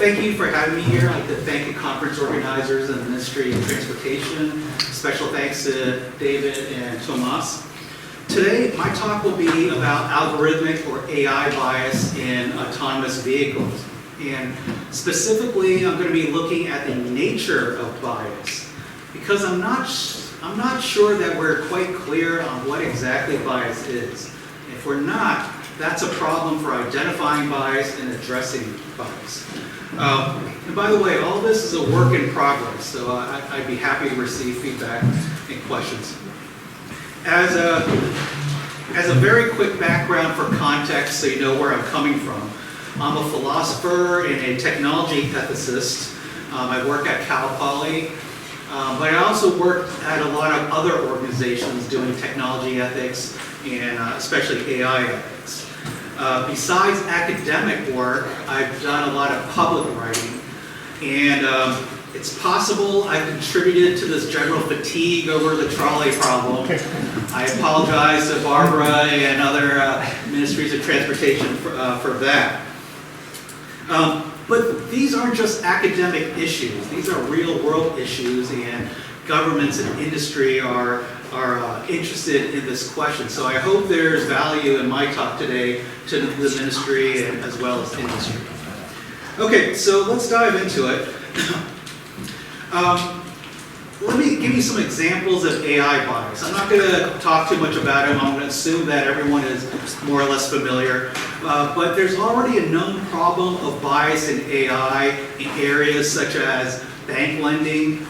thank you for having me here. I'd like to thank the conference organizers and the Ministry of Transportation. Special thanks to David and Tomas. Today, my talk will be about algorithmic or AI bias in autonomous vehicles. And specifically, I'm going to be looking at the nature of bias, because I'm not sure that we're quite clear on what exactly bias is. If we're not, that's a problem for identifying bias and addressing bias. And by the way, all this is a work in progress, so I'd be happy to receive feedback and questions. As a very quick background for context, so you know where I'm coming from, I'm a philosopher and a technology ethicist. I work at Cal Poly, but I also worked at a lot of other organizations doing technology ethics and especially AI ethics. Besides academic work, I've done a lot of public writing, and it's possible I've contributed to this general fatigue over the trolley problem. I apologize to Barbara and other ministries of transportation for that. But these aren't just academic issues. These are real-world issues, and governments and industry are interested in this question. So I hope there's value in my talk today to the ministry and as well as industry. Okay, so let's dive into it. Let me give you some examples of AI bias. I'm not going to talk too much about them. I'm going to assume that everyone is more or less familiar. But there's already a known problem of bias in AI in areas such as bank lending,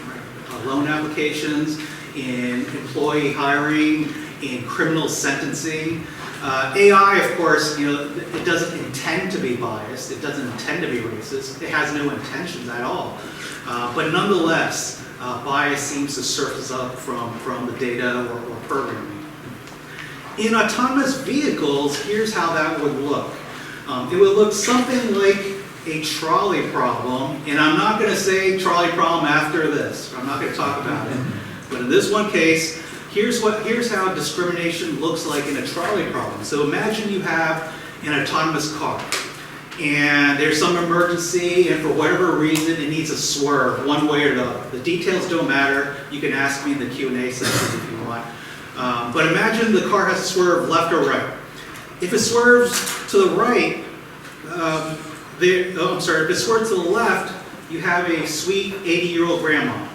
loan applications, in employee hiring, in criminal sentencing. AI, of course, it doesn't intend to be biased. It doesn't intend to be racist. It has no intentions at all. But nonetheless, bias seems to surface up from the data or programming. In autonomous vehicles, here's how that would look. It would look something like a trolley problem, and I'm not going to say trolley problem after this. I'm not going to talk about it. But in this one case, here's how discrimination looks like in a trolley problem. So imagine you have an autonomous car, and there's some emergency, and for whatever reason, it needs a swerve one way or the other. The details don't matter. You can ask me in the Q&A session if you want. But imagine the car has to swerve left or right. If it swerves to the right, if it swerves to the left, you have a sweet 80-year-old grandma.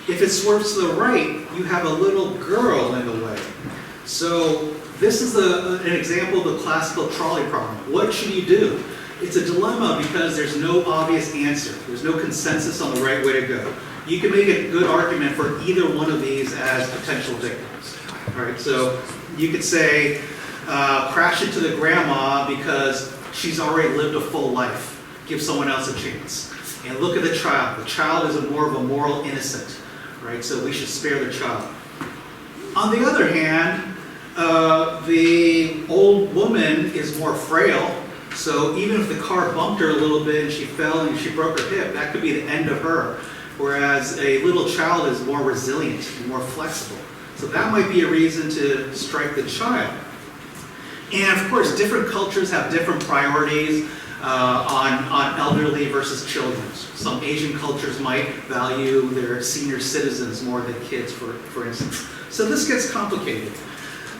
If it swerves to the right, you have a little girl in the way. So this is an example of the classical trolley problem. What should you do? It's a dilemma because there's no obvious answer. There's no consensus on the right way to go. You can make a good argument for either one of these as potential victims. All right, so you could say, crash into the grandma because she's already lived a full life. Give someone else a chance. And look at the child. The child is more of a moral innocent, right? So we should spare the child. On the other hand, the old woman is more frail. So even if the car bumped her a little bit and she fell and she broke her hip, that could be the end of her. Whereas a little child is more resilient and more flexible. So that might be a reason to strike the child. And of course, different cultures have different priorities on elderly versus children. Some Asian cultures might value their senior citizens more than kids, for instance. So this gets complicated.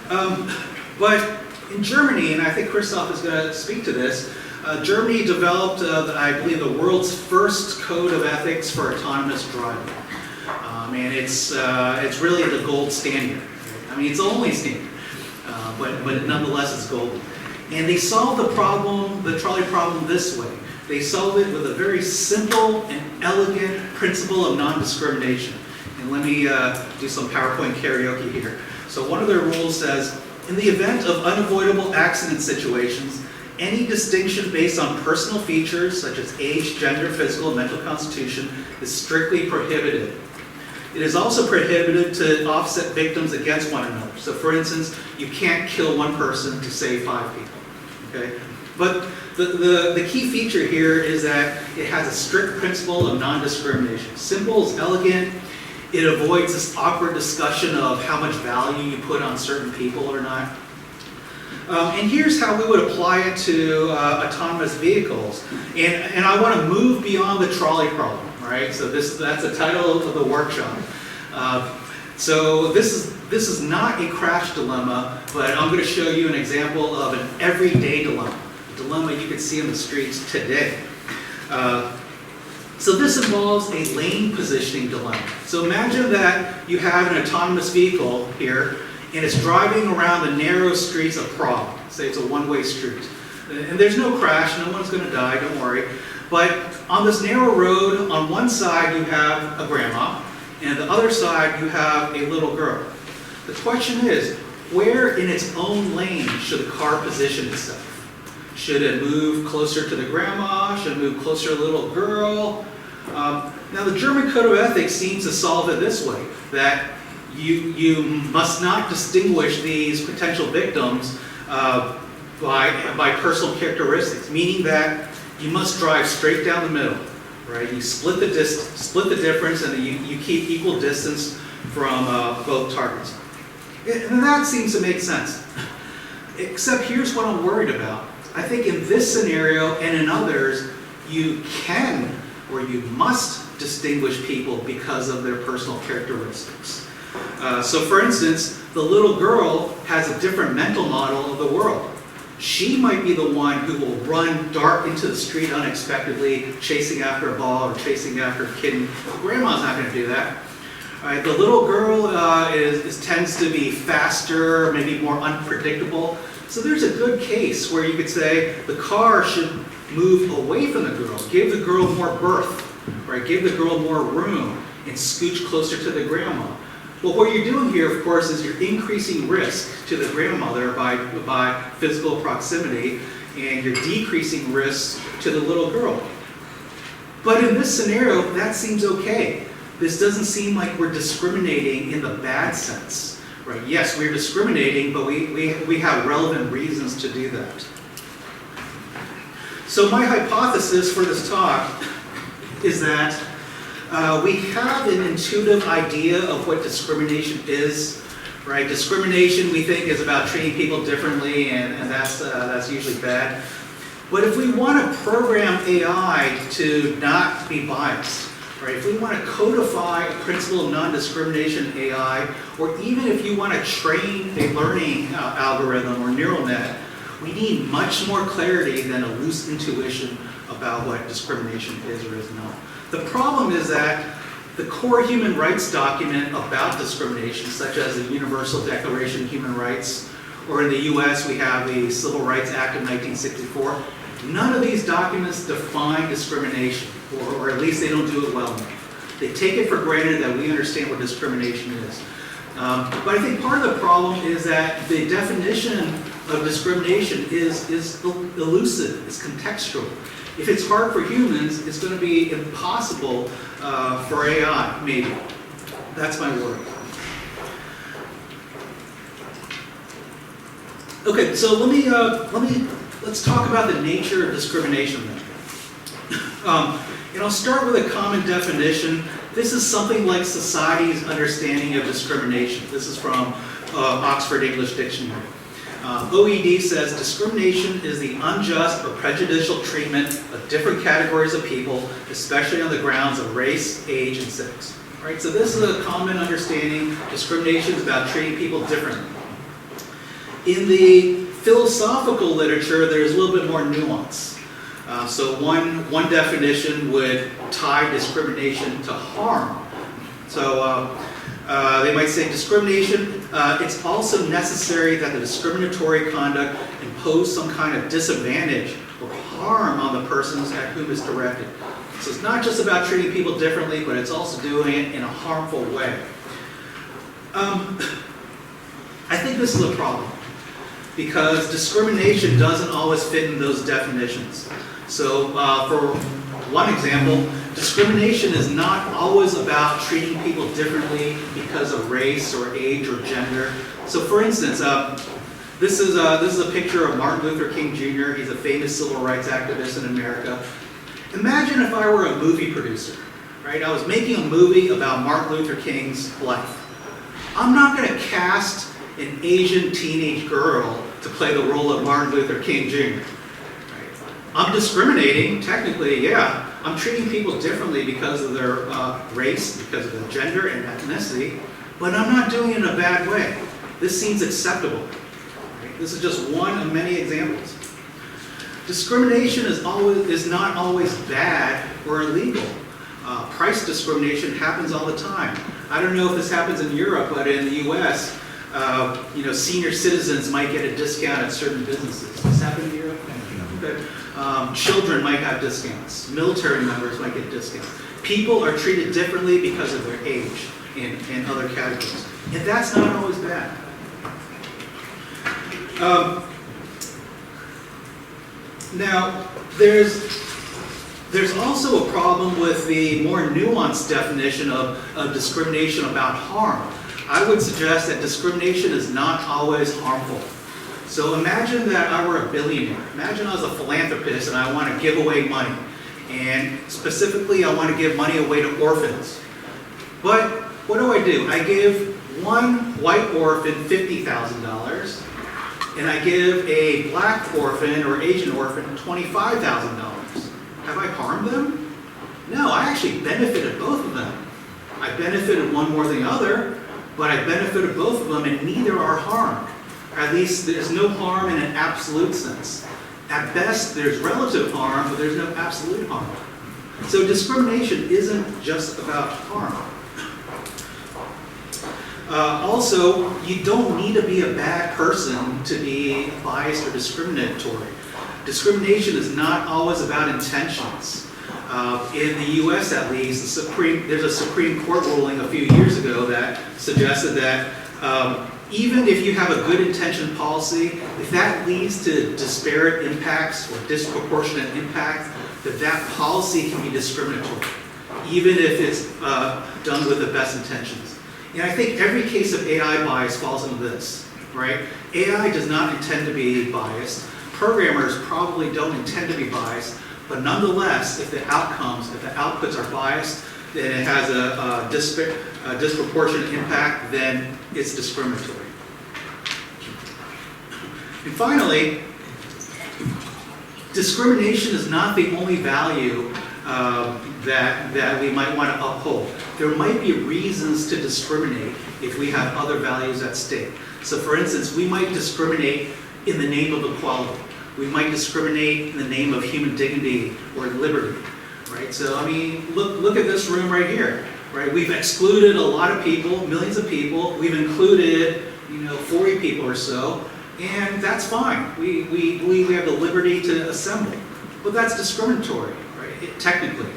But in Germany, and I think Christoph is going to speak to this, Germany developed, I believe, the world's first code of ethics for autonomous driving. And it's really the gold standard. I mean, it's the only standard. But nonetheless, it's golden. And they solved the problem, the trolley problem, this way. They solved it with a very simple and elegant principle of non-discrimination. And let me do some PowerPoint karaoke here. So one of their rules says, in the event of unavoidable accident situations, any distinction based on personal features, such as age, gender, physical, and mental constitution, is strictly prohibited. It is also prohibited to offset victims against one another. So for instance, you can't kill one person to save 5 people. Okay? But the key feature here is that it has a strict principle of non-discrimination. Simple is elegant. It avoids this awkward discussion of how much value you put on certain people or not. And here's how we would apply it to autonomous vehicles. And I want to move beyond the trolley problem, right? So that's the title of the workshop. So this is not a crash dilemma, but I'm going to show you an example of an everyday dilemma, a dilemma you can see on the streets today. So this involves a lane positioning dilemma. So imagine that you have an autonomous vehicle here, and it's driving around the narrow streets of Prague. Say it's a one-way street. And there's no crash, no one's going to die, don't worry. But on this narrow road, on one side you have a grandma, and the other side you have a little girl. The question is, where in its own lane should the car position itself? Should it move closer to the grandma? Should it move closer to the little girl? Now the German Code of Ethics seems to solve it this way, that you must not distinguish these potential victims by personal characteristics, meaning that you must drive straight down the middle, right? You split the difference, and you keep equal distance from both targets. And that seems to make sense. Except here's what I'm worried about. I think in this scenario and in others, you can or you must distinguish people because of their personal characteristics. So for instance, the little girl has a different mental model of the world. She might be the one who will run dart into the street unexpectedly, chasing after a ball or chasing after a kitten. Grandma's not going to do that. Right, the little girl tends to be faster, maybe more unpredictable. So there's a good case where you could say the car should move away from the girl, give the girl more berth, right? Give the girl more room, and scooch closer to the grandma. Well, what you're doing here, of course, is you're increasing risk to the grandmother by physical proximity, and you're decreasing risk to the little girl. But in this scenario, that seems okay. This doesn't seem like we're discriminating in the bad sense, right? Yes, we're discriminating, but we have relevant reasons to do that. So my hypothesis for this talk is that we have an intuitive idea of what discrimination is, right? Discrimination, we think, is about treating people differently, and that's usually bad. But if we want to program AI to not be biased, right? If we want to codify a principle of non-discrimination in AI, or even if you want to train a learning algorithm or neural net, we need much more clarity than a loose intuition about what discrimination is or is not. The problem is that the core human rights document about discrimination, such as the Universal Declaration of Human Rights, or in the US we have the Civil Rights Act of 1964, none of these documents define discrimination, or at least they don't do it well enough. They take it for granted that we understand what discrimination is. But I think part of the problem is that the definition of discrimination is elusive, it's contextual. If it's hard for humans, it's going to be impossible for AI, maybe. That's my worry. Okay, so let's talk about the nature of discrimination then. And I'll start with a common definition. This is something like society's understanding of discrimination. This is from Oxford English Dictionary. OED says discrimination is the unjust or prejudicial treatment of different categories of people, especially on the grounds of race, age, and sex. Right? So this is a common understanding. Discrimination is about treating people differently. In the philosophical literature, there's a little bit more nuance. So one definition would tie discrimination to harm. So they might say discrimination, it's also necessary that the discriminatory conduct impose some kind of disadvantage or harm on the persons at whom it's directed. So it's not just about treating people differently, but it's also doing it in a harmful way. I think this is a problem, because discrimination doesn't always fit in those definitions. So for one example, discrimination is not always about treating people differently because of race or age or gender. So for instance, this is a picture of Martin Luther King Jr. He's a famous civil rights activist in America. Imagine if I were a movie producer, right? I was making a movie about Martin Luther King's life. I'm not going to cast an Asian teenage girl to play the role of Martin Luther King Jr. I'm discriminating, technically, yeah. I'm treating people differently because of their race, because of their gender and ethnicity, but I'm not doing it in a bad way. This seems acceptable. Right? This is just one of many examples. Discrimination is not always bad or illegal. Price discrimination happens all the time. I don't know if this happens in Europe, but in the US, senior citizens might get a discount at certain businesses. Does this happen in Europe? Okay. Children might have discounts. Military members might get discounts. People are treated differently because of their age and other categories. And that's not always bad. Now, there's also a problem with the more nuanced definition of discrimination about harm. I would suggest that discrimination is not always harmful. So imagine that I were a billionaire. Imagine I was a philanthropist and I want to give away money. And specifically, I want to give money away to orphans. But what do? I give one white orphan $50,000, and I give a black orphan or Asian orphan $25,000. Have I harmed them? No, I actually benefited both of them. I benefited one more than the other, but I benefited both of them, and neither are harmed. At least there's no harm in an absolute sense. At best, there's relative harm, but there's no absolute harm. So discrimination isn't just about harm. Also, you don't need to be a bad person to be biased or discriminatory. Discrimination is not always about intentions. In the US at least, there's a Supreme Court ruling a few years ago that suggested that even if you have a good intention policy, if that leads to disparate impacts or disproportionate impact, that policy can be discriminatory, even if it's done with the best intentions. And I think every case of AI bias falls into this, right? AI does not intend to be biased. Programmers probably don't intend to be biased, but nonetheless, if the outputs are biased, then it has a disproportionate impact, then it's discriminatory. And finally, discrimination is not the only value that we might want to uphold. There might be reasons to discriminate if we have other values at stake. So for instance, we might discriminate in the name of equality. We might discriminate in the name of human dignity or liberty. Right? So I mean, look at this room right here. Right? We've excluded a lot of people, millions of people. We've included, 40 people or so, and that's fine. We believe we have the liberty to assemble, but that's discriminatory, right? Technically.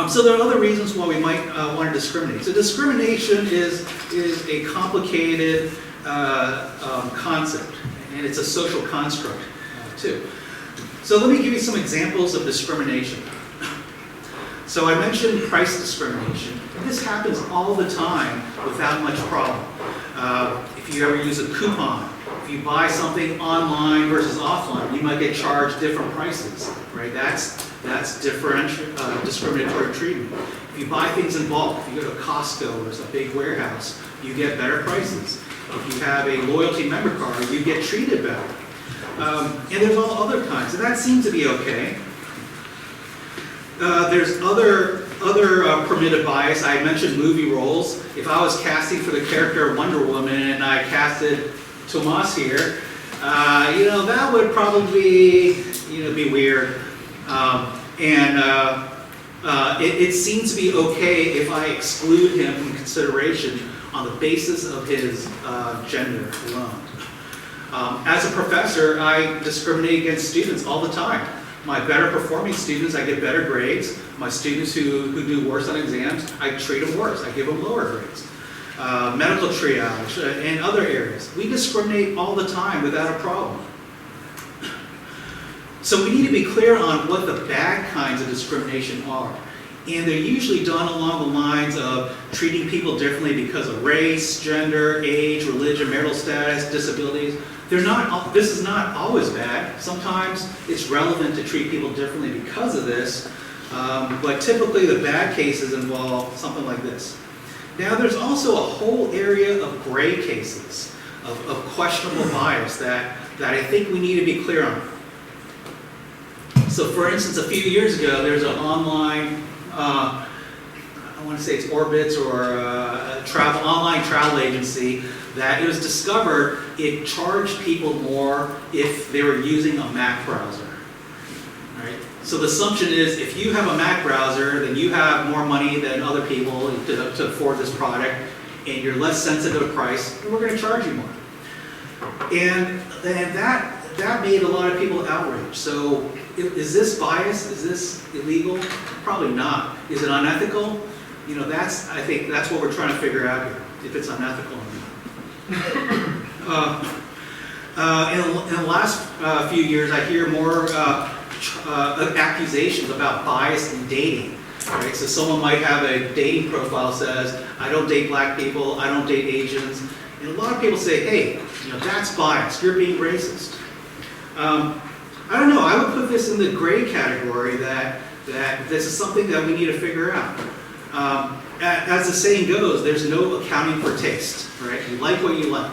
So there are other reasons why we might want to discriminate. So discrimination is a complicated concept, and it's a social construct too. So let me give you some examples of discrimination. So I mentioned price discrimination. This happens all the time without much problem. If you ever use a coupon, if you buy something online versus offline, you might get charged different prices, right? That's discriminatory treatment. If you buy things in bulk, if you go to Costco or some big warehouse, you get better prices. If you have a loyalty member card, you get treated better. And there's all other kinds, and that seems to be okay. There's other permitted bias. I mentioned movie roles. If I was casting for the character of Wonder Woman and I casted Tomas here, that would probably be weird. It seems to be okay if I exclude him from consideration on the basis of his gender alone. As a professor, I discriminate against students all the time. My better performing students, I get better grades. My students who do worse on exams, I treat them worse. I give them lower grades. Medical triage and other areas. We discriminate all the time without a problem. So we need to be clear on what the bad kinds of discrimination are. And they're usually done along the lines of treating people differently because of race, gender, age, religion, marital status, disabilities. This is not always bad. Sometimes it's relevant to treat people differently because of this. But typically the bad cases involve something like this. Now there's also a whole area of gray cases, of questionable bias that I think we need to be clear on. So for instance, a few years ago, there's an online, I want to say it's Orbitz or online travel agency, that it was discovered it charged people more if they were using a Mac browser. Right? So the assumption is if you have a Mac browser, then you have more money than other people to afford this product, and you're less sensitive to price, and we're going to charge you more. And that made a lot of people outraged. So is this bias? Is this illegal? Probably not. Is it unethical? You know, I think that's what we're trying to figure out here, if it's unethical or not. In the last few years, I hear more accusations about bias in dating. Right? So someone might have a dating profile that says, I don't date black people, I don't date Asians. And a lot of people say, hey, you know, that's bias, you're being racist. I don't know, I would put this in the gray category that this is something that we need to figure out. As the saying goes, there's no accounting for taste, right? You like what you like.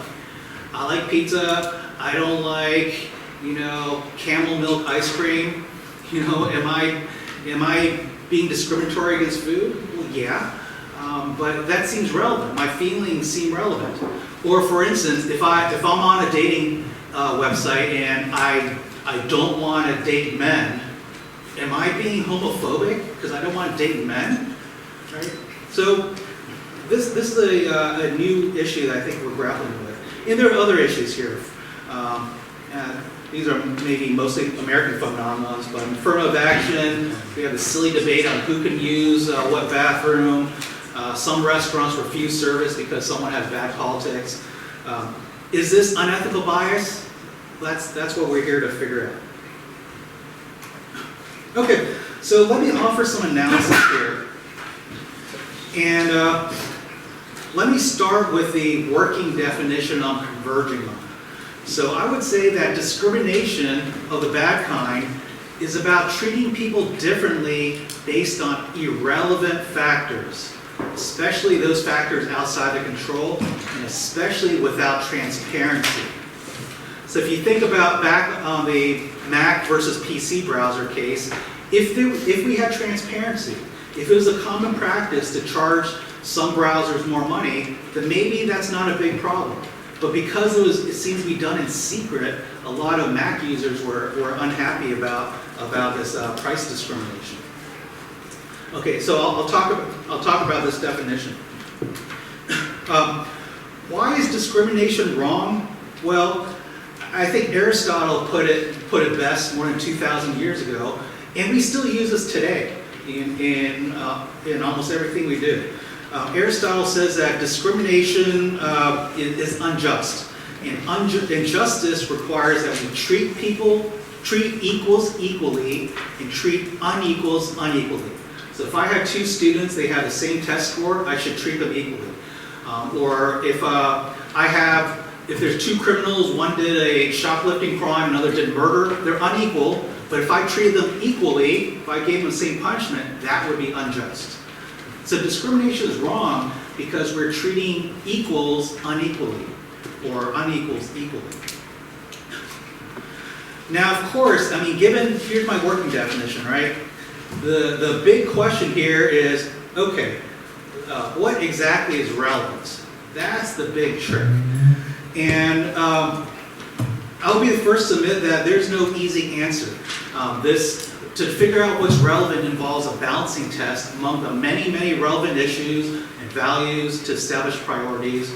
I like pizza, I don't like, you know, camel milk ice cream. You know, am I being discriminatory against food? Well, yeah, but that seems relevant. My feelings seem relevant. Or for instance, if I'm on a dating website and I don't want to date men, am I being homophobic because I don't want to date men? Right? So this is a new issue that I think we're grappling with. And there are other issues here. These are maybe mostly American phenomena, but in affirmative action, we have a silly debate on who can use what bathroom. Some restaurants refuse service because someone has bad politics. Is this unethical bias? That's what we're here to figure out. Okay, so let me offer some analysis here. And let me start with the working definition I'm converging on. So I would say that discrimination of the bad kind is about treating people differently based on irrelevant factors, especially those factors outside the control, and especially without transparency. So if you think about back on the Mac versus PC browser case, if we had transparency, if it was a common practice to charge some browsers more money, then maybe that's not a big problem. But because it seems to be done in secret, a lot of Mac users were unhappy about this price discrimination. Okay, so I'll talk about this definition. Why is discrimination wrong? Well, I think Aristotle put it best more than 2,000 years ago, and we still use this today in almost everything we do. Aristotle says that discrimination is unjust, and injustice requires that we treat equals equally and treat unequals unequally. So if I have two students, they have the same test score, I should treat them equally. Or if there's two criminals, one did a shoplifting crime, another did murder, they're unequal, but if I treated them equally, if I gave them the same punishment, that would be unjust. So discrimination is wrong because we're treating equals unequally, or unequals equally. Now, of course, I mean, here's my working definition, right? The big question here is, okay, what exactly is relevance? That's the big trick. And I'll be the first to admit that there's no easy answer. To figure out what's relevant involves a balancing test among the many, many relevant issues and values to establish priorities.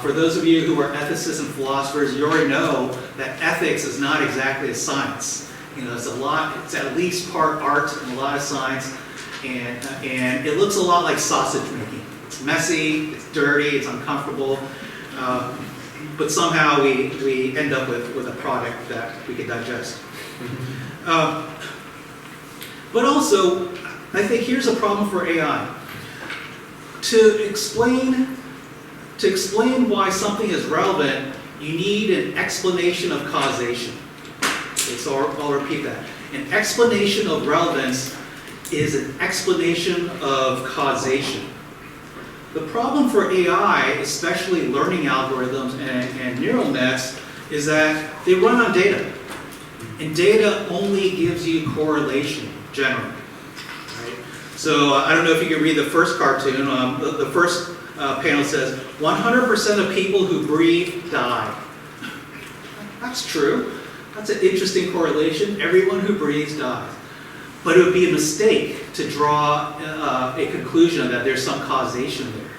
For those of you who are ethicists and philosophers, you already know that ethics is not exactly a science. You know, it's at least part art and a lot of science, and it looks a lot like sausage making. It's messy, it's dirty, it's uncomfortable, but somehow we end up with a product that we can digest. But also, I think here's a problem for AI. To explain why something is relevant, you need an explanation of causation. Okay, so I'll repeat that. An explanation of relevance is an explanation of causation. The problem for AI, especially learning algorithms and neural nets, is that they run on data. And data only gives you correlation, generally. Right? So I don't know if you can read the first cartoon. The first panel says, 100% of people who breathe die. That's true. That's an interesting correlation. Everyone who breathes dies. But it would be a mistake to draw a conclusion that there's some causation there.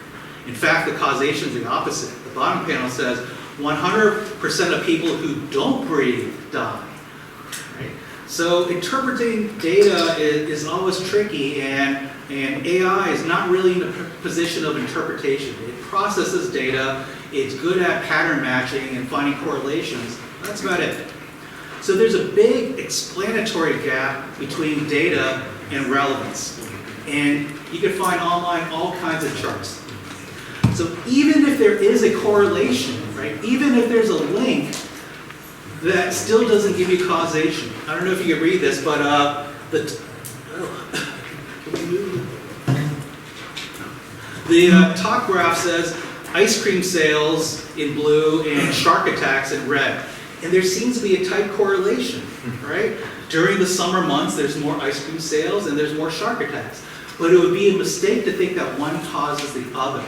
In fact, the causation is the opposite. The bottom panel says 100% of people who don't breathe die. Right? So interpreting data is always tricky, and AI is not really in a position of interpretation. It processes data, it's good at pattern matching and finding correlations. That's about it. So there's a big explanatory gap between data and relevance. And you can find online all kinds of charts. So even if there is a correlation, right, even if there's a link, that still doesn't give you causation. I don't know if you can read this, but the top graph says ice cream sales in blue and shark attacks in red. And there seems to be a tight correlation, right? During the summer months, there's more ice cream sales and there's more shark attacks. But it would be a mistake to think that one causes the other.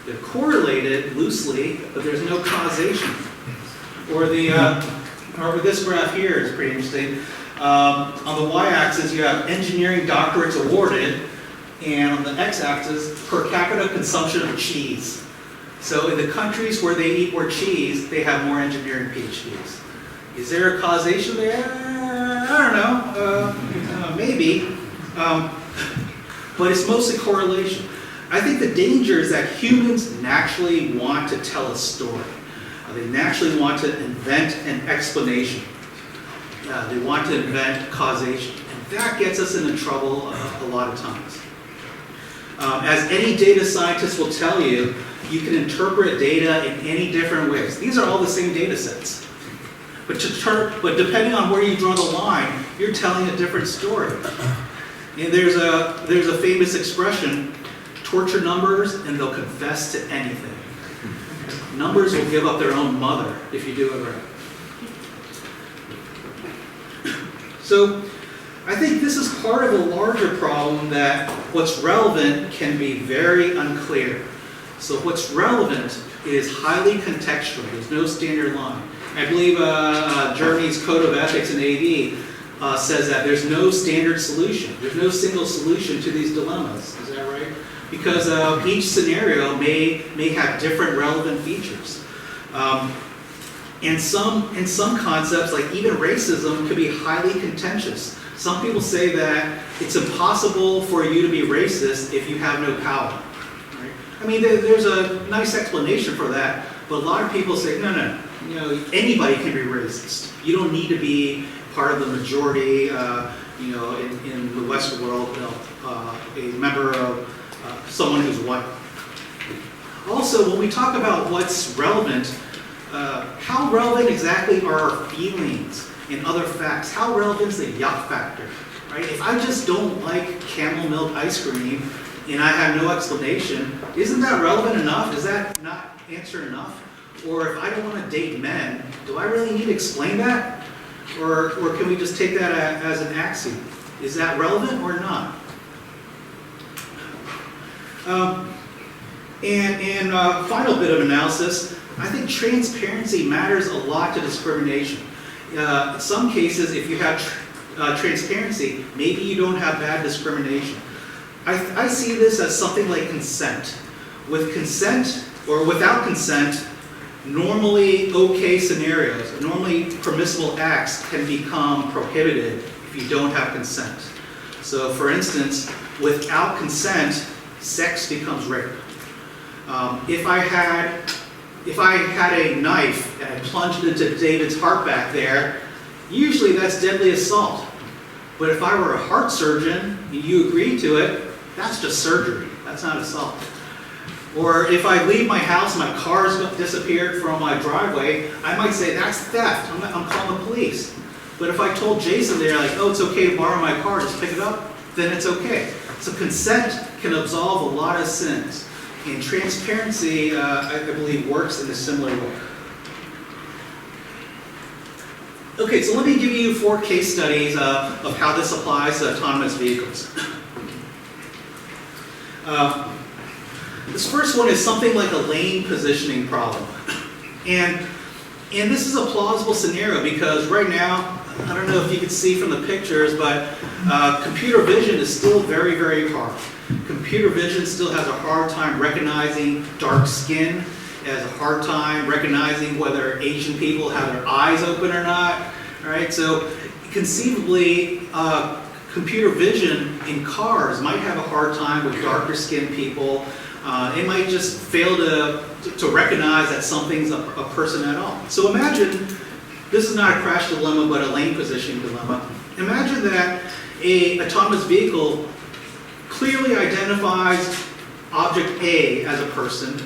They're correlated loosely, but there's no causation. Or this graph here is pretty interesting. On the y-axis, you have engineering doctorates awarded, and on the x-axis, per capita consumption of cheese. So in the countries where they eat more cheese, they have more engineering PhDs. Is there a causation there? I don't know, maybe. But it's mostly correlation. I think the danger is that humans naturally want to tell a story. They naturally want to invent an explanation. They want to invent causation. And that gets us into trouble a lot of times. As any data scientist will tell you, you can interpret data in any different ways. These are all the same data sets. But depending on where you draw the line, you're telling a different story. And there's a famous expression, torture numbers and they'll confess to anything. Numbers will give up their own mother if you do it right. So I think this is part of a larger problem that what's relevant can be very unclear. So what's relevant is highly contextual. There's no standard line. I believe Germany's Code of Ethics in AV says that there's no standard solution. There's no single solution to these dilemmas. Is that right? Because each scenario may have different relevant features. And in some concepts, like even racism, could be highly contentious. Some people say that it's impossible for you to be racist if you have no power. Right? I mean, there's a nice explanation for that, but a lot of people say, no, anybody can be racist. You don't need to be part of the majority, in the Western world, a member of someone who's white. Also, when we talk about what's relevant, how relevant exactly are our feelings and other facts? How relevant is the yuck factor? Right? If I just don't like camel milk ice cream and I have no explanation, isn't that relevant enough? Is that not answer enough? Or if I don't want to date men, do I really need to explain that? Or can we just take that as an axiom? Is that relevant or not? Final bit of analysis, I think transparency matters a lot to discrimination. In some cases, if you have transparency, maybe you don't have bad discrimination. I see this as something like consent. With consent or without consent, normally okay scenarios, normally permissible acts can become prohibited if you don't have consent. So for instance, without consent, sex becomes rape. If I had a knife and I plunged into David's heart back there, usually that's deadly assault. But if I were a heart surgeon and you agreed to it, that's just surgery. That's not assault. Or if I leave my house, my car's disappeared from my driveway, I might say that's theft. I'm calling the police. But if I told Jason there, like, oh, it's okay to borrow my car, just pick it up, then it's okay. So consent can absolve a lot of sins. And transparency, I believe, works in a similar way. Okay, so let me give you 4 case studies of how this applies to autonomous vehicles. This first one is something like a lane positioning problem. And this is a plausible scenario because right now, I don't know if you can see from the pictures, but computer vision is still very, very hard. Computer vision still has a hard time recognizing dark skin. It has a hard time recognizing whether Asian people have their eyes open or not. All right, so conceivably, computer vision in cars might have a hard time with darker skinned people. It might just fail to recognize that something's a person at all. So imagine, this is not a crash dilemma, but a lane positioning dilemma. Imagine that an autonomous vehicle clearly identifies object A as a person,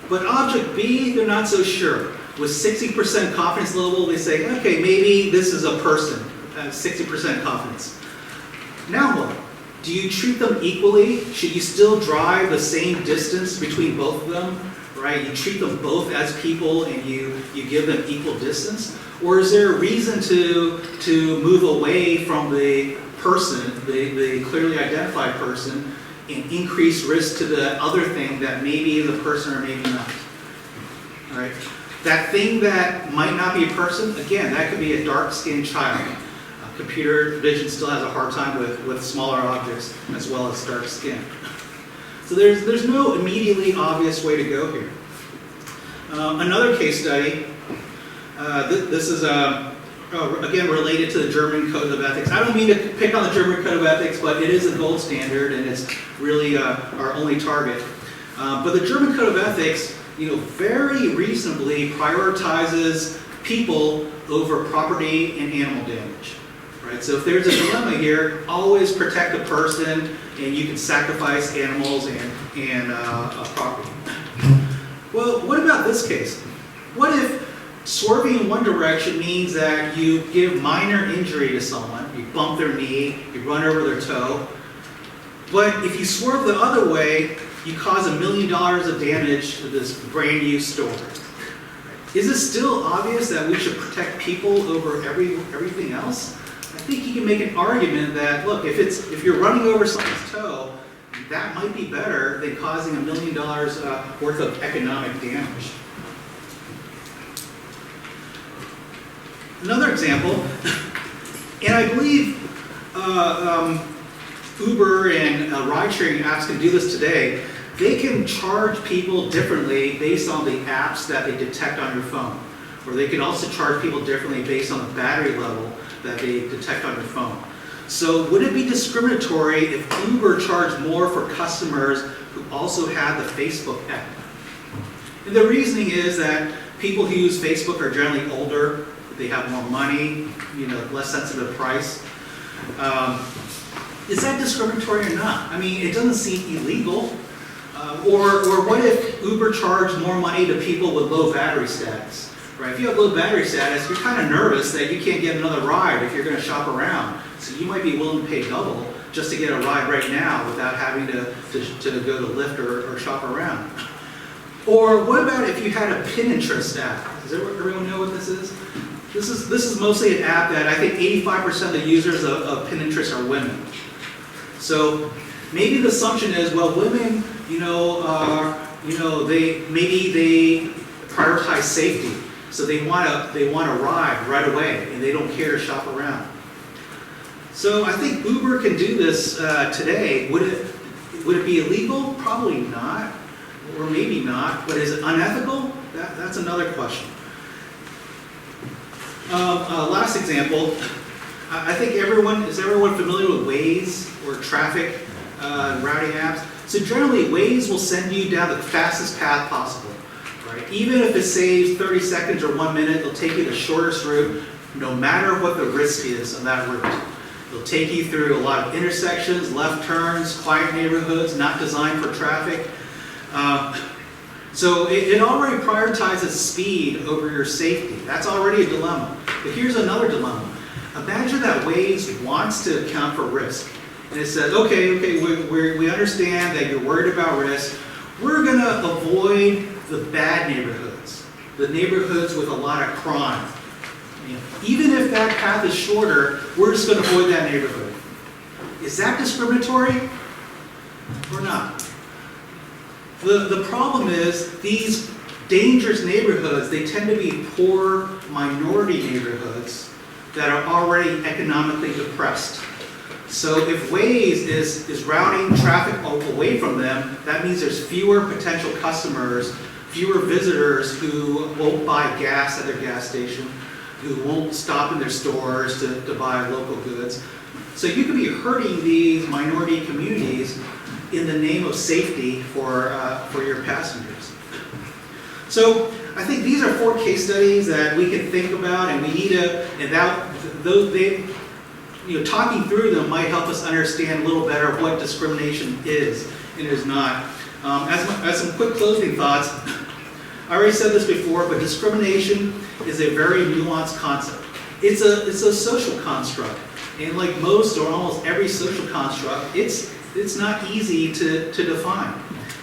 but object B, they're not so sure. With 60% confidence level, they say, okay, maybe this is a person, 60% confidence. Now what? Do you treat them equally? Should you still drive the same distance between both of them? Right? You treat them both as people and you give them equal distance? Or is there a reason to move away from the person, the clearly identified person, and increase risk to the other thing that maybe is a person or maybe not? All right? That thing that might not be a person, again, that could be a dark-skinned child. Computer vision still has a hard time with smaller objects as well as dark skin. So there's no immediately obvious way to go here. Another case study, this is again related to the German Code of Ethics. I don't mean to pick on the German Code of Ethics, but it is a gold standard and it's really our only target. But the German Code of Ethics, very reasonably prioritizes people over property and animal damage. Right? So if there's a dilemma here, always protect a person, and you can sacrifice animals and property. Well, what about this case? What if swerving in one direction means that you give minor injury to someone, you bump their knee, you run over their toe, but if you swerve the other way, you cause $1 million of damage to this brand new store? Is it still obvious that we should protect people over everything else? I think you can make an argument that, look, if you're running over someone's toe, that might be better than causing $1 million worth of economic damage. Another example, and I believe Uber and ride-sharing apps can do this today. They can charge people differently based on the apps that they detect on your phone. Or they can also charge people differently based on the battery level that they detect on your phone. So would it be discriminatory if Uber charged more for customers who also had the Facebook app? And the reasoning is that people who use Facebook are generally older, they have more money, less sensitive price. Is that discriminatory or not? I mean, it doesn't seem illegal. Or what if Uber charged more money to people with low battery status? Right? If you have low battery status, you're kind of nervous that you can't get another ride if you're going to shop around. So you might be willing to pay double just to get a ride right now without having to go to Lyft or shop around. Or what about if you had a Pinterest app? Does everyone know what this is? This is mostly an app that I think 85% of the users of Pinterest are women. So maybe the assumption is, well, women, they prioritize safety. So they want to ride right away, and they don't care to shop around. So I think Uber can do this today. Would it be illegal? Probably not, or maybe not. But is it unethical? That's another question. Last example. I think is everyone familiar with Waze or traffic routing apps? So generally, Waze will send you down the fastest path possible. Right? Even if it saves 30 seconds or 1 minute, it'll take you the shortest route, no matter what the risk is on that route. It'll take you through a lot of intersections, left turns, quiet neighborhoods, not designed for traffic. So it already prioritizes speed over your safety. That's already a dilemma. But here's another dilemma. Imagine that Waze wants to account for risk. And it says, okay, we understand that you're worried about risk. we're going to avoid the bad neighborhoods, the neighborhoods with a lot of crime. Even if that path is shorter, we're just going to avoid that neighborhood. Is that discriminatory or not? The problem is these dangerous neighborhoods, they tend to be poor minority neighborhoods that are already economically depressed. So if Waze is routing traffic away from them, that means there's fewer potential customers, fewer visitors who won't buy gas at their gas station, who won't stop in their stores to buy local goods. So you could be hurting these minority communities in the name of safety for your passengers. So I think these are 4 case studies that we can think about, and we need to, and that those they, talking through them might help us understand a little better what discrimination is and is not. As some quick closing thoughts, I already said this before, but discrimination is a very nuanced concept. It's a social construct, and like most or almost every social construct, it's not easy to define.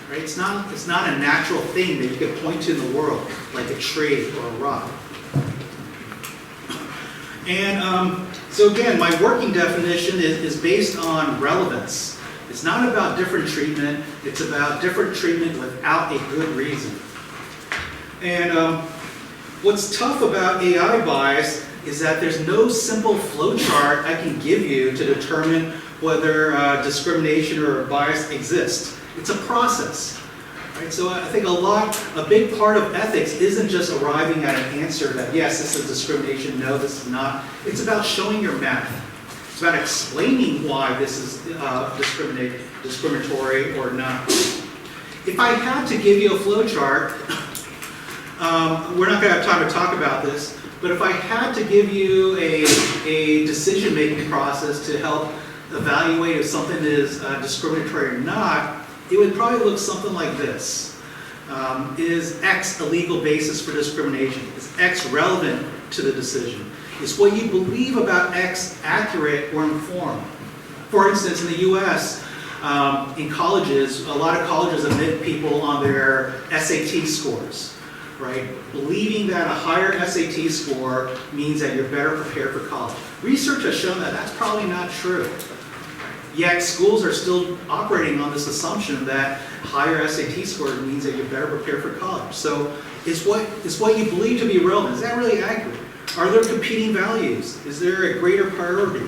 Right? It's not a natural thing that you can point to in the world, like a tree or a rock. And so again, my working definition is based on relevance. It's not about different treatment, it's about different treatment without a good reason. And what's tough about AI bias is that there's no simple flowchart I can give you to determine whether discrimination or bias exists. It's a process. Right? So I think a big part of ethics isn't just arriving at an answer that yes, this is discrimination, no, this is not. It's about showing your math. It's about explaining why this is discriminatory or not. If I had to give you a flowchart, we're not going to have time to talk about this, but if I had to give you a decision-making process to help evaluate if something is discriminatory or not, it would probably look something like this. Is X a legal basis for discrimination? Is X relevant to the decision? Is what you believe about X accurate or informed? For instance, in the US, in colleges, a lot of colleges admit people on their SAT scores, right? Believing that a higher SAT score means that you're better prepared for college. Research has shown that that's probably not true. Yet schools are still operating on this assumption that higher SAT score means that you're better prepared for college. So is what you believe to be relevant, is that really accurate? Are there competing values? Is there a greater priority?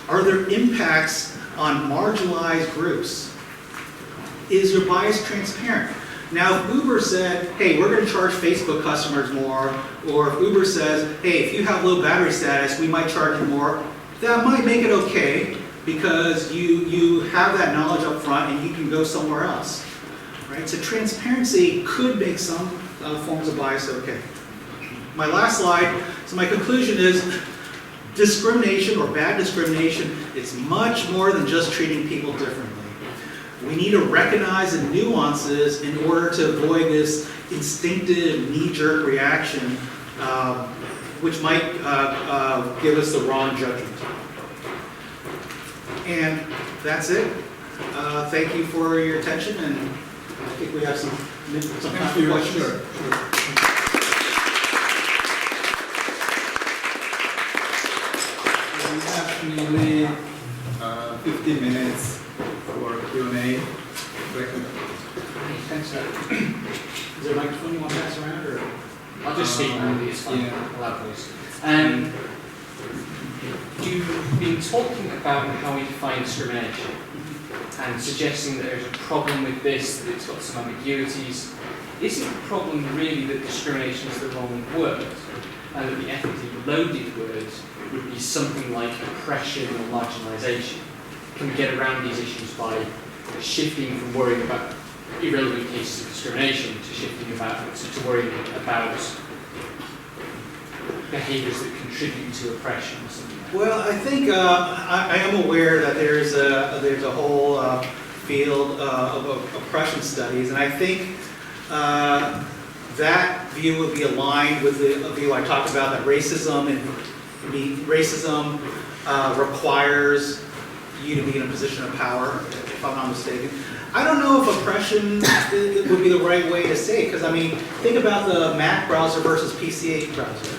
Are there impacts on marginalized groups? Is your bias transparent? Now, if Uber said, hey, we're going to charge Facebook customers more, or if Uber says, hey, if you have low battery status, we might charge you more, that might make it okay, because you have that knowledge up front and you can go somewhere else, right? So transparency could make some forms of bias okay. My last slide, so my conclusion is discrimination or bad discrimination is much more than just treating people differently. We need to recognize the nuances in order to avoid this instinctive knee-jerk reaction, which might give us the wrong judgment. And that's it. Thank you for your attention, and I think we have some time for questions. Sure. We have nearly 15 minutes for Q&A. Thanks, is there a microphone you want to pass around, or? I'll just speak loudly, it's fine. Yeah. Loud voice. You've been talking about how we define discrimination and suggesting that there's a problem with this, that it's got some ambiguities. Isn't the problem really that discrimination is the wrong word, and that the ethically loaded word would be something like oppression or marginalisation? Can we get around these issues by shifting from worrying about irrelevant cases of discrimination to shifting to worrying about behaviours that contribute to oppression or something? Well, I think I am aware that there's a whole field of oppression studies, and I think that view would be aligned with the view I talked about, that racism requires you to be in a position of power, if I'm not mistaken. I don't know if oppression it would be the right way to say it, because I mean, think about the Mac browser versus PCA browser.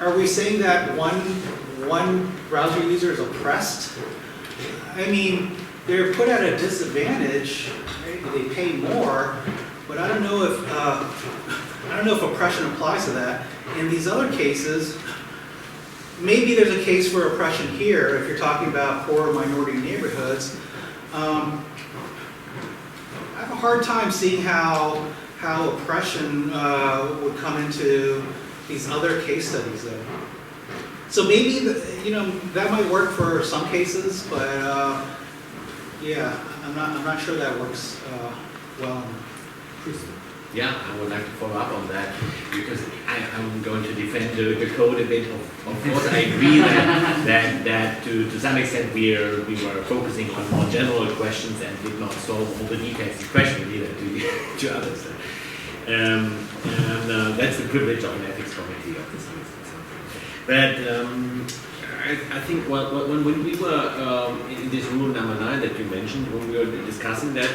Are we saying that one browser user is oppressed? I mean, they're put at a disadvantage, right? They pay more, but I don't know if oppression applies to that. In these other cases, maybe there's a case for oppression here if you're talking about poor minority neighborhoods. I have a hard time seeing how oppression would come into these other case studies though. So maybe that might work for some cases, but yeah, I'm not sure that works well. Yeah, I would like to follow up on that because I'm going to defend the code a bit. Of course, I agree that to some extent we were focusing on more general questions and did not solve all the details, especially to others. And that's the privilege of an ethics committee of this something. But I think when we were in this rule number 9 that you mentioned, when we were discussing that,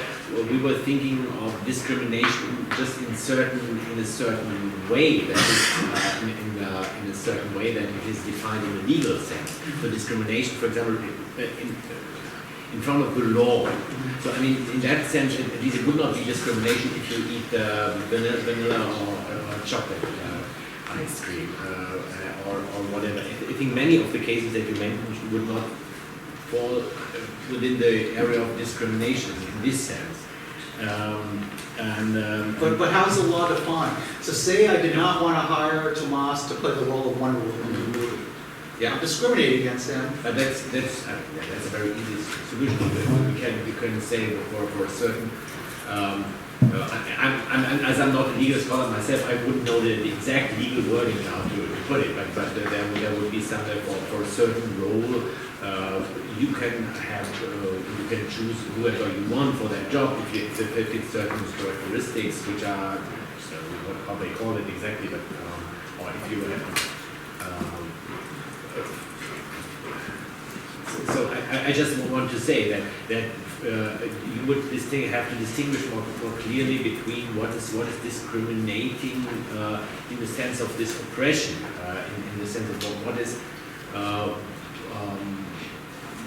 we were thinking of discrimination just in a certain way, that is in a certain way that it is defined in a legal sense. So discrimination, for example, in front of the law. So I mean, in that sense, at least it would not be discrimination if you eat vanilla or chocolate ice cream or whatever. I think many of the cases that you mentioned would not fall within the area of discrimination in this sense. But how's the law defined? So say I did not want to hire Tomas to play the role of Wonder Woman in the movie. Yeah. I'm discriminating against him. But that's a very easy solution. We can say for a certain. I'm not a legal scholar myself, I wouldn't know the exact legal wording how to put it, but there would be something for a certain role. You can choose whoever you want for that job if it fits certain characteristics, which are how they call it exactly, but or if you have. So I just want to say that you would have to distinguish more clearly between what is discriminating in the sense of this oppression, in the sense of what is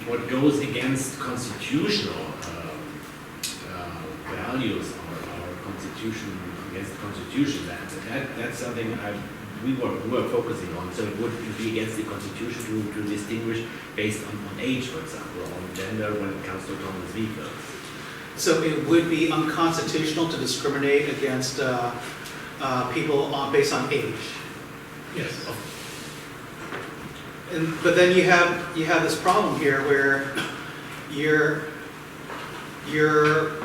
what goes against constitutional values or constitution against the constitution. That's something we were focusing on. So it would be against the constitution to distinguish based on age, for example, or on gender when it comes to autonomous vehicles. So it would be unconstitutional to discriminate against people based on age. Yes. But then you have this problem here where you're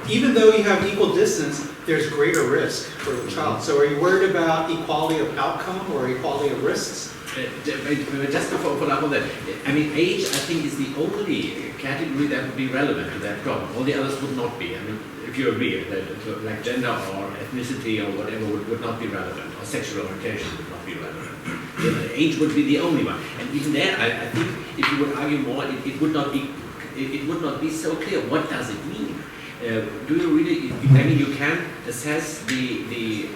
even though you have equal distance, there's greater risk for the child. So are you worried about equality of outcome or equality of risks? Just to follow up on that, I mean, age I think is the only category that would be relevant to that problem. All the others would not be. I mean, if you agree that like gender or ethnicity or whatever would not be relevant, or sexual orientation would not be relevant. Age would be the only one. And even there, I think if you would argue more, it would not be so clear. What does it mean? Do you really? I mean, you can assess the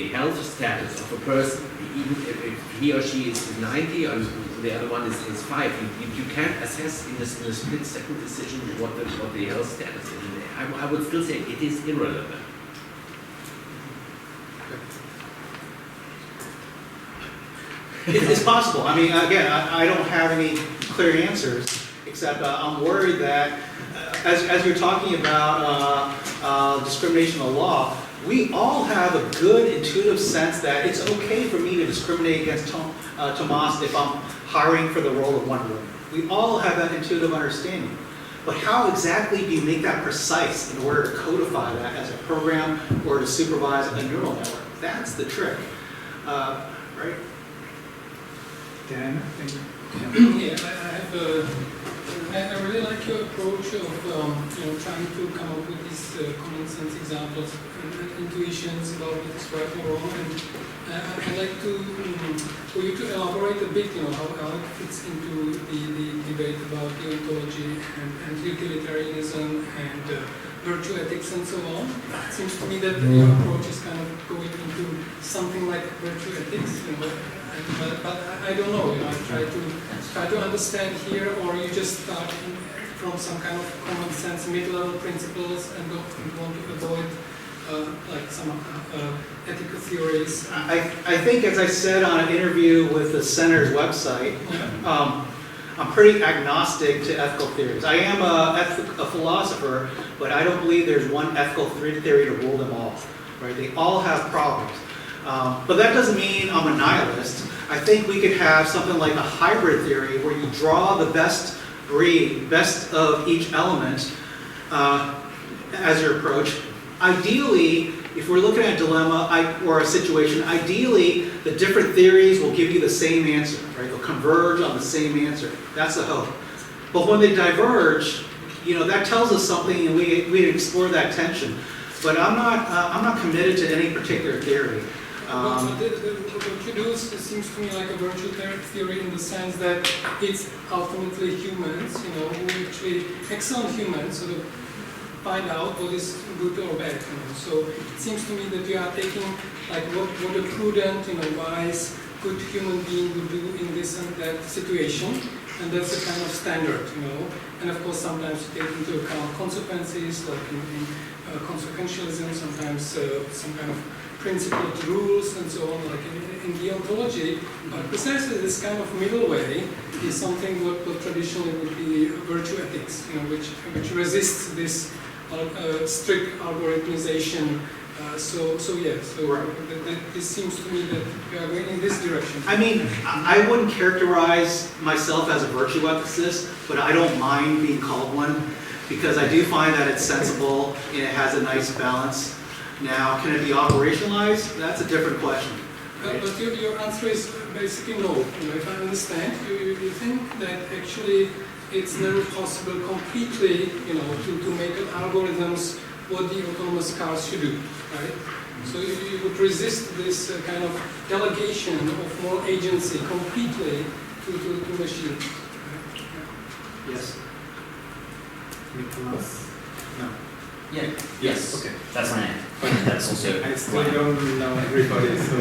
health status of a person, even if he or she is 90 or the other one is 5. You can't assess in a split-second decision what the health status is. I would still say it is irrelevant. It's possible. I mean, again, I don't have any clear answers, except I'm worried that as you're talking about discrimination in the law, we all have a good intuitive sense that it's okay for me to discriminate against Tomas if I'm hiring for the role of Wonder Woman. We all have that intuitive understanding. But how exactly do you make that precise in order to codify that as a program or to supervise a neural network? That's the trick, right? Dan, I think. Yeah, I have I really like your approach of trying to come up with these common sense examples and intuitions about what is right or wrong. And I'd like to for you to elaborate a bit, how it fits into the debate about deontology and utilitarianism and virtue ethics and so on. It seems to me that your approach is kind of going into something like virtue ethics, but I don't know. I try to understand here, or you just start from some kind of common sense mid-level principles and want to avoid like some ethical theories. I think, as I said on an interview with the center's website, I'm pretty agnostic to ethical theories. I am a philosopher, but I don't believe there's one ethical theory to rule them all. Right? They all have problems. But that doesn't mean I'm a nihilist. I think we could have something like a hybrid theory where you draw the best of each element as your approach. Ideally, if we're looking at a dilemma or a situation, ideally the different theories will give you the same answer, right? They'll converge on the same answer. That's the hope. But when they diverge, that tells us something, and we explore that tension. But I'm not committed to any particular theory. What you do seems to me like a virtue theory in the sense that it's ultimately humans, who actually, excellent humans, sort of find out what is good or bad. So it seems to me that you are taking like what a prudent, wise, good human being would do in this and that situation, and that's a kind of standard, And of course, sometimes you take into account consequences, like in consequentialism, sometimes some kind of principled rules and so on, like in deontology. But precisely this kind of middle way is something what traditionally would be virtue ethics, which resists this strict algorithmization. This seems to me that we are going in this direction. I mean, I wouldn't characterize myself as a virtue ethicist, but I don't mind being called one because I do find that it's sensible and it has a nice balance. Now, can it be operationalized? That's a different question. Right? But your answer is basically no. If I understand, you think that actually it's never possible completely, to make algorithms what the autonomous cars should do, right? So you would resist this kind of delegation of more agency completely to machines. Right? Yes. Nicholas? No. Yeah. Yes. Okay. That's my name. That's also. I still don't know everybody, so I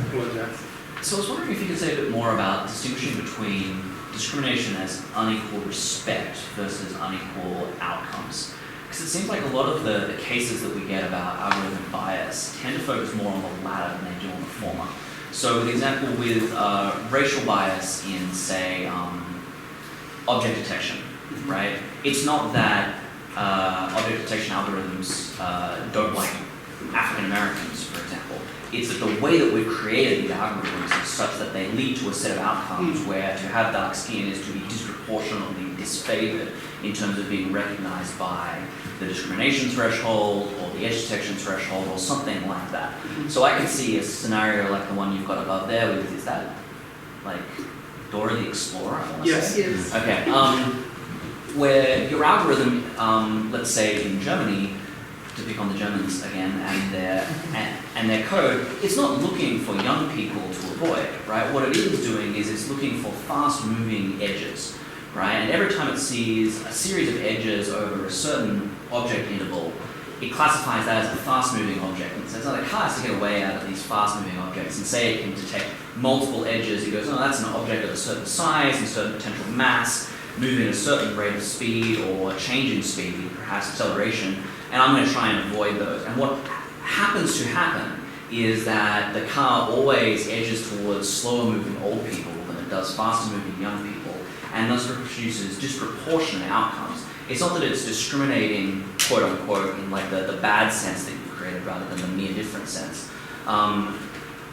apologize. So I was wondering if you could say a bit more about distinguishing between discrimination as unequal respect versus unequal outcomes. Because it seems like a lot of the cases that we get about algorithmic bias tend to focus more on the latter than they do on the former. So the example with racial bias in, say, object detection, right? It's not that object detection algorithms don't like African Americans, for example. It's that the way that we've created these algorithms is such that they lead to a set of outcomes where to have dark skin is to be disproportionately disfavored in terms of being recognized by the discrimination threshold or the edge detection threshold or something like that. So I can see a scenario like the one you've got above there with, is that like Dora the Explorer, I want to Yes. say? Yes. Okay, where your algorithm, let's say in Germany, to pick on the Germans again, and their code, it's not looking for young people to avoid, right? What it is doing is it's looking for fast-moving edges, right? And every time it sees a series of edges over a certain object interval, it classifies that as a fast-moving object and says, oh, the car has to get away out of these fast-moving objects, and say it can detect multiple edges. It goes, oh, that's an object of a certain size and certain potential mass, moving at a certain rate of speed or change in speed, perhaps acceleration, and I'm going to try and avoid those. And what happens to happen is that the car always edges towards slower moving old people than it does faster moving young people, and thus produces disproportionate outcomes. It's not that it's discriminating, quote unquote, in like the bad sense that you've created rather than the mere different sense. Well,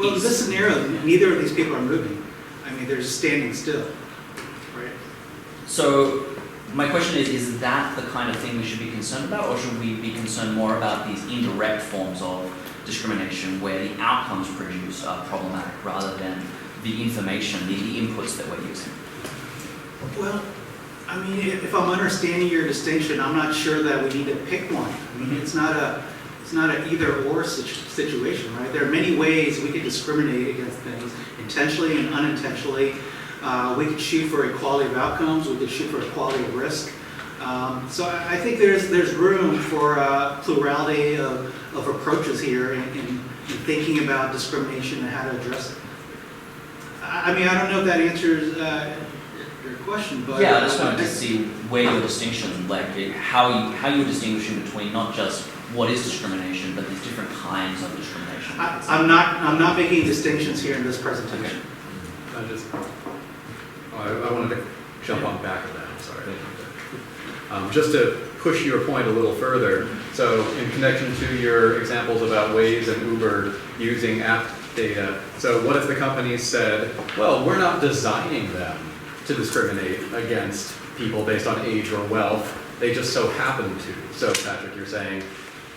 in this scenario, neither of these people are moving. I mean, they're just standing still, right? So my question is that the kind of thing we should be concerned about, or should we be concerned more about these indirect forms of discrimination where the outcomes produced are problematic rather than the information, the inputs that we're using? Well, I mean, if I'm understanding your distinction, I'm not sure that we need to pick one. I mean, it's not an either-or situation, right? There are many ways we could discriminate against things, intentionally and unintentionally. We could shoot for equality of outcomes. We could shoot for equality of risk. So I think there's room for a plurality of approaches here in thinking about discrimination and how to address it. I mean, I don't know if that answers your question, but Yeah, I just wanted to see where your distinction, like how you're distinguishing between not just what is discrimination, but these different kinds of discrimination. I'm not making distinctions here in this presentation. I wanted to jump on back of that, I'm sorry. Just to push your point a little further, so in connection to your examples about Waze and Uber using app data, so what if the companies said, well, we're not designing them to discriminate against people based on age or wealth, they just so happen to. So Patrick, you're saying,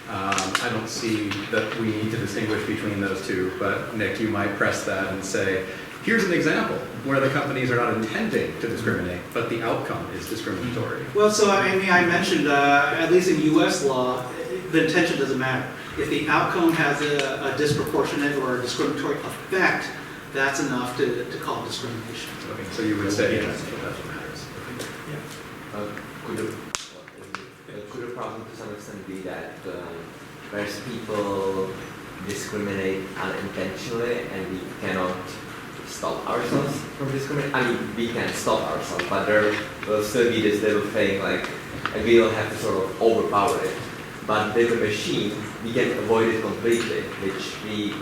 I don't see that we need to distinguish between those two, but Nick, you might press that and say, here's an example where the companies are not intending to discriminate, but the outcome is discriminatory. Well, so I mean, I mentioned, at least in U.S. law, the intention doesn't matter. If the outcome has a disproportionate or a discriminatory effect, that's enough to call discrimination. Okay, so you would say that's what matters. Could a problem to some extent be that whereas people discriminate unintentionally and we cannot stop ourselves from discriminating? I mean, we can stop ourselves, but there will still be this little thing like, and we will have to sort of overpower it. But with a machine, we can avoid it completely, which we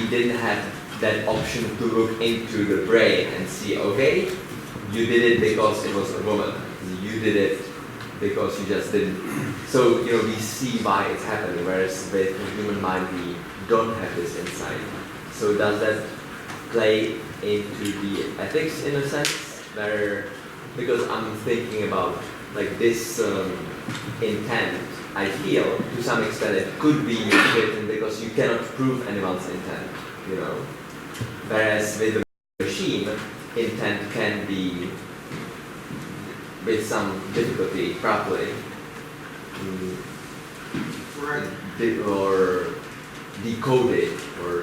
didn't have that option to look into the brain and see, okay, you did it because it was a woman. You did it because you just didn't. So, we see why it's happening, whereas with the human mind, we don't have this insight. So does that play into the ethics in a sense? Because I'm thinking about like this intent, I feel to some extent it could be written because you cannot prove anyone's intent, Whereas with the machine, intent can be with some difficulty properly or decoded or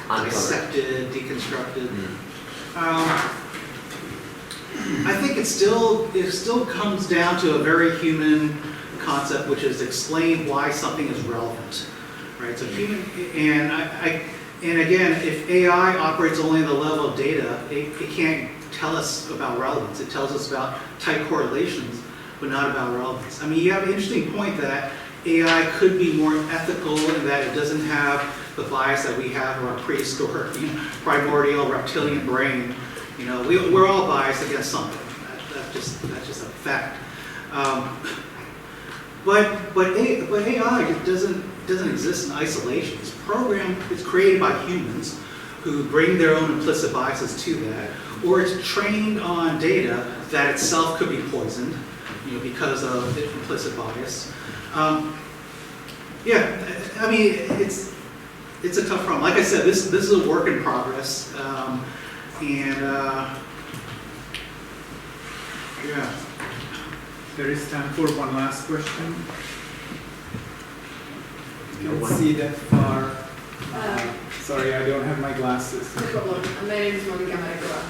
uncovered. Dissected, deconstructed. I think it still comes down to a very human concept, which is explain why something is relevant, right? So human, and again, if AI operates only at the level of data, it can't tell us about relevance. It tells us about tight correlations, but not about relevance. I mean, you have an interesting point that AI could be more ethical in that it doesn't have the bias that we have in our prehistoric, primordial reptilian brain. We're all biased against something. That's just a fact. But AI doesn't exist in isolation. It's programmed. It's created by humans who bring their own implicit biases to that, or it's trained on data that itself could be poisoned, because of the implicit bias. I mean, it's a tough problem. Like I said, this is a work in progress, There is time for one last question. Can't see that far. Sorry, I don't have my glasses. No problem. My name is Monica Marikova.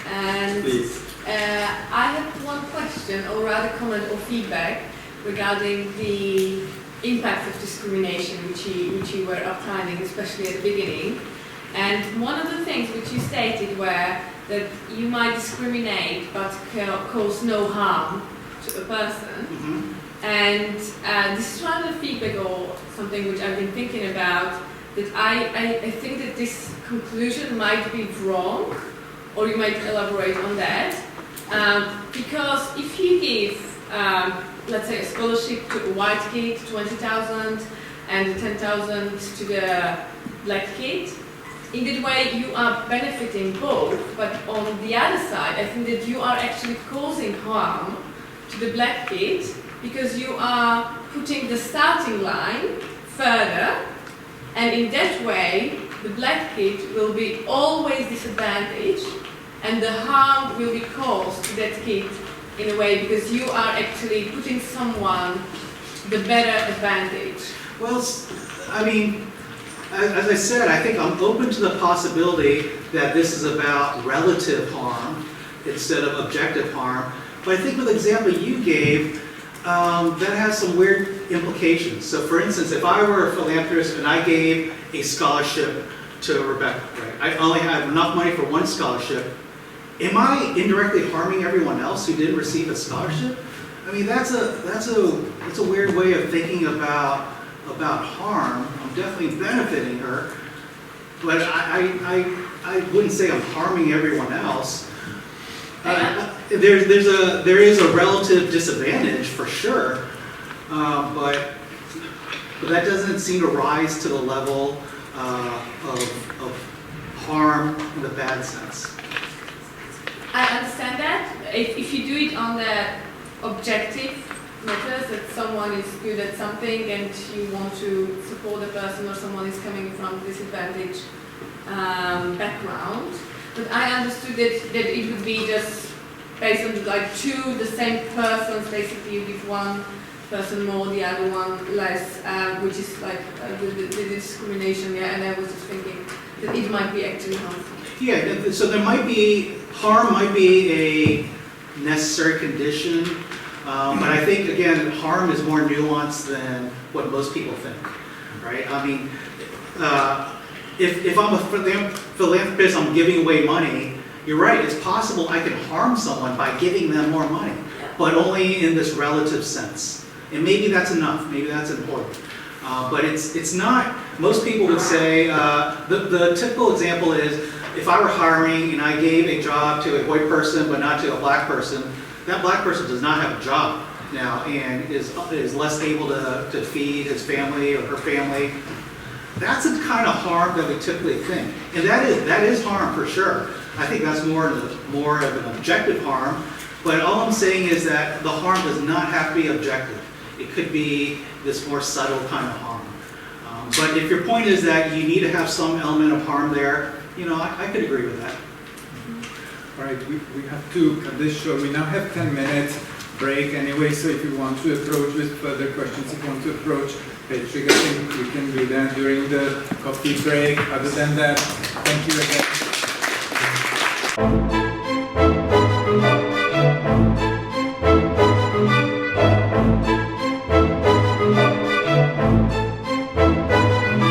And Please. I have one question, or rather comment or feedback regarding the impact of discrimination, which you were outlining, especially at the beginning. And one of the things which you stated were that you might discriminate but cause no harm to a person. Mm-hmm. And this is one of the feedback or something which I've been thinking about, that I think that this conclusion might be wrong, or you might elaborate on that. Because if you give, let's say, a scholarship to a white kid, 20,000, and 10,000 to the black kid, in that way you are benefiting both, but on the other side, I think that you are actually causing harm to the black kid, because you are putting the starting line further, and in that way, the black kid will be always disadvantaged, and the harm will be caused to that kid in a way because you are actually putting someone the better advantage. Well, I mean, as I said, I think I'm open to the possibility that this is about relative harm instead of objective harm. But I think with the example you gave, that has some weird implications. So for instance, if I were a philanthropist and I gave a scholarship to Rebecca, right? I only have enough money for one scholarship. Am I indirectly harming everyone else who didn't receive a scholarship? I mean, that's a weird way of thinking about harm. I'm definitely benefiting her, but I wouldn't say I'm harming everyone else. There is a relative disadvantage for sure, but that doesn't seem to rise to the level of harm in the bad sense. I understand that. If you do it on the objective matters, that someone is good at something and you want to support a person or someone is coming from disadvantaged background. But I understood that it would be just based on like two the same persons, basically you give one person more, the other one less, which is like the discrimination, yeah, and I was just thinking that it might be actually harmful. Yeah, so there might be, harm might be a necessary condition, but I think, again, harm is more nuanced than what most people think, right? I mean, if I'm a philanthropist, I'm giving away money, you're right, it's possible I can harm someone by giving them more money, but only in this relative sense. And maybe that's enough, maybe that's important. But it's not, most people would say, the typical example is, if I were hiring and I gave a job to a white person but not to a black person, that black person does not have a job now and is less able to feed his family or her family. That's the kind of harm that we typically think. And that is harm for sure. I think that's more of an objective harm, but all I'm saying is that the harm does not have to be objective. It could be this more subtle kind of harm. But if your point is that you need to have some element of harm there, you know, I could agree with that. All right, we have to cut this short. We now have 10 minutes break anyway, so if you want to approach with further questions, if you want to approach Patric, I think we can do that during the coffee break. Other than that, thank you again.